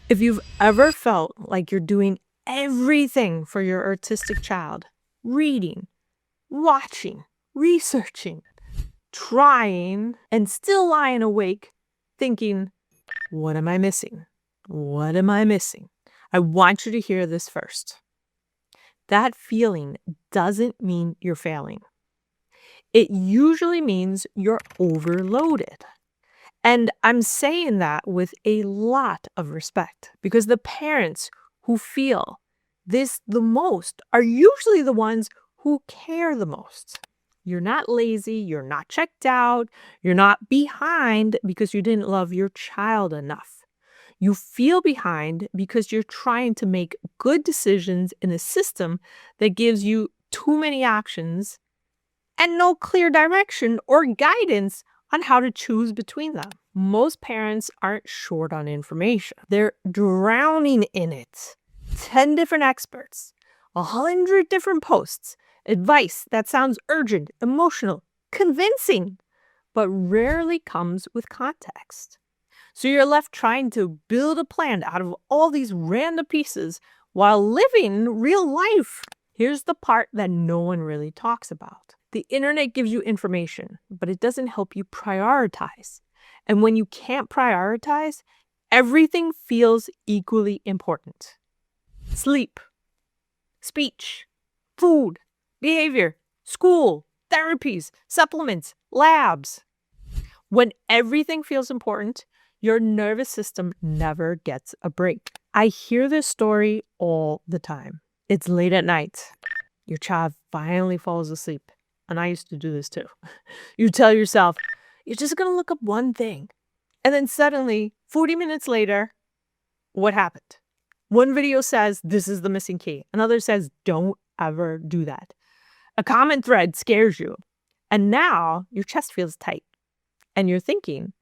If you've ever felt like you're doing everything for your autistic child, reading, watching, researching, trying, and still lying awake, thinking, what am I missing? What am I missing? I want you to hear this first. That feeling doesn't mean you're failing. It usually means you're overloaded. And I'm saying that with a lot of respect because the parents who feel this the most are usually the ones who care the most. You're not lazy, you're not checked out, you're not behind because you didn't love your child enough. You feel behind because you're trying to make good decisions in a system that gives you too many options and no clear direction or guidance on how to choose between them. Most parents aren't short on information. They're drowning in it. 10 different experts, 100 different posts, advice that sounds urgent, emotional, convincing, but rarely comes with context. So you're left trying to build a plan out of all these random pieces while living real life. Here's the part that no one really talks about. The internet gives you information, but it doesn't help you prioritize. And when you can't prioritize, everything feels equally important. Sleep, speech, food, behavior, school, therapies, supplements, labs. When everything feels important, your nervous system never gets a break. I hear this story all the time. It's late at night. Your child finally falls asleep. And I used to do this too. You tell yourself, you're just going to look up one thing. And then suddenly, 40 minutes later, what happened? One video says, this is the missing key. Another says, don't ever do that. A comment thread scares you. And now your chest feels tight. And you're thinking,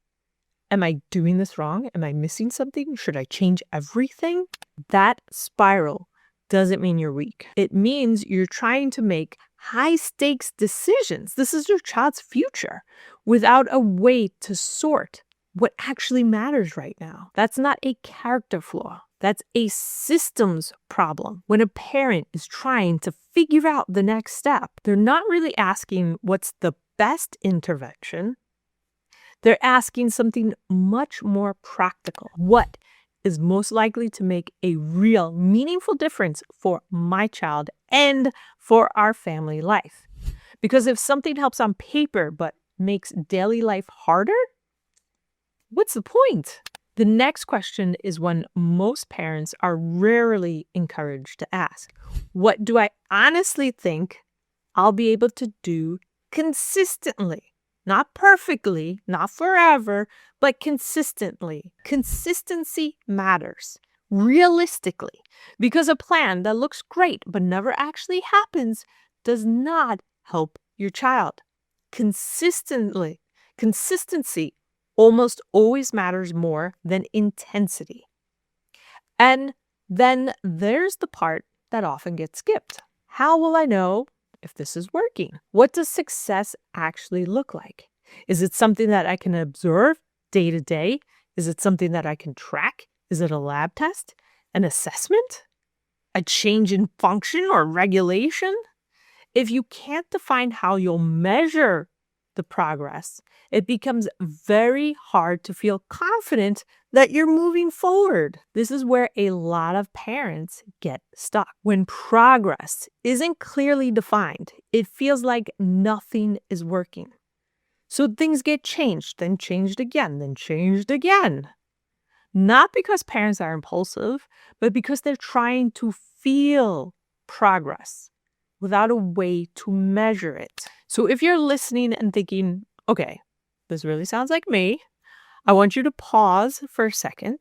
am I doing this wrong? Am I missing something? Should I change everything? That spiral doesn't mean you're weak. It means you're trying to make high-stakes decisions. This is your child's future without a way to sort what actually matters right now. That's not a character flaw. That's a systems problem. When a parent is trying to figure out the next step, they're not really asking what's the best intervention. They're asking something much more practical. What is most likely to make a real, meaningful difference for my child and for our family life? Because if something helps on paper but makes daily life harder, what's the point? The next question is one most parents are rarely encouraged to ask. What do I honestly think I'll be able to do consistently? Not perfectly, not forever, but consistently. Consistency matters. Realistically, because a plan that looks great but never actually happens does not help your child. Consistency almost always matters more than intensity. And then there's the part that often gets skipped. How will I know if this is working? What does success actually look like? Is it something that I can observe day to day? Is it something that I can track? Is it a lab test? An assessment? A change in function or regulation? If you can't define how you'll measure the progress, it becomes very hard to feel confident that you're moving forward. This is where a lot of parents get stuck. When progress isn't clearly defined, it feels like nothing is working. So things get changed, then changed again, then changed again. Not because parents are impulsive, but because they're trying to feel progress without a way to measure it. So if you're listening and thinking, okay, this really sounds like me, I want you to pause for a second.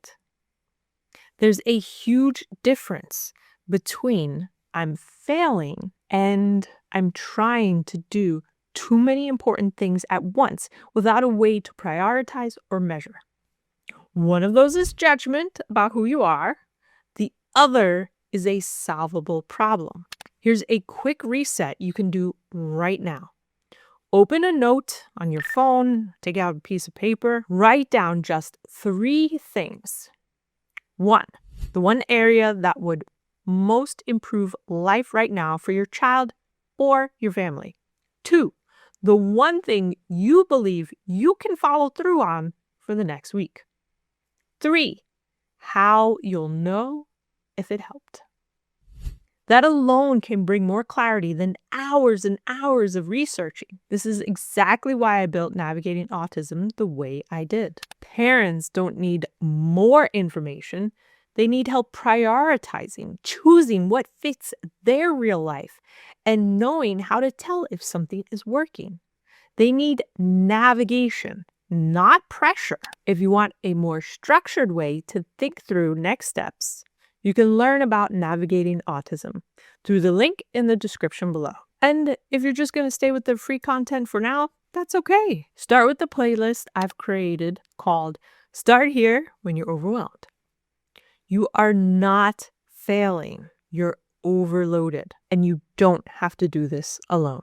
There's a huge difference between I'm failing and I'm trying to do too many important things at once without a way to prioritize or measure. One of those is judgment about who you are. The other is a solvable problem. Here's a quick reset you can do right now. Open a note on your phone, take out a piece of paper, write down just 3 things. 1. The one area that would most improve life right now for your child or your family. 2. The one thing you believe you can follow through on for the next week. 3. How you'll know if it helped. That alone can bring more clarity than hours and hours of researching. This is exactly why I built Navigating Autism the way I did. Parents don't need more information. They need help prioritizing, choosing what fits their real life, and knowing how to tell if something is working. They need navigation, not pressure. If you want a more structured way to think through next steps, you can learn about Navigating Autism through the link in the description below. And if you're just going to stay with the free content for now, that's okay. Start with the playlist I've created called Start Here When You're Overwhelmed. You are not failing. You're overloaded, and you don't have to do this alone.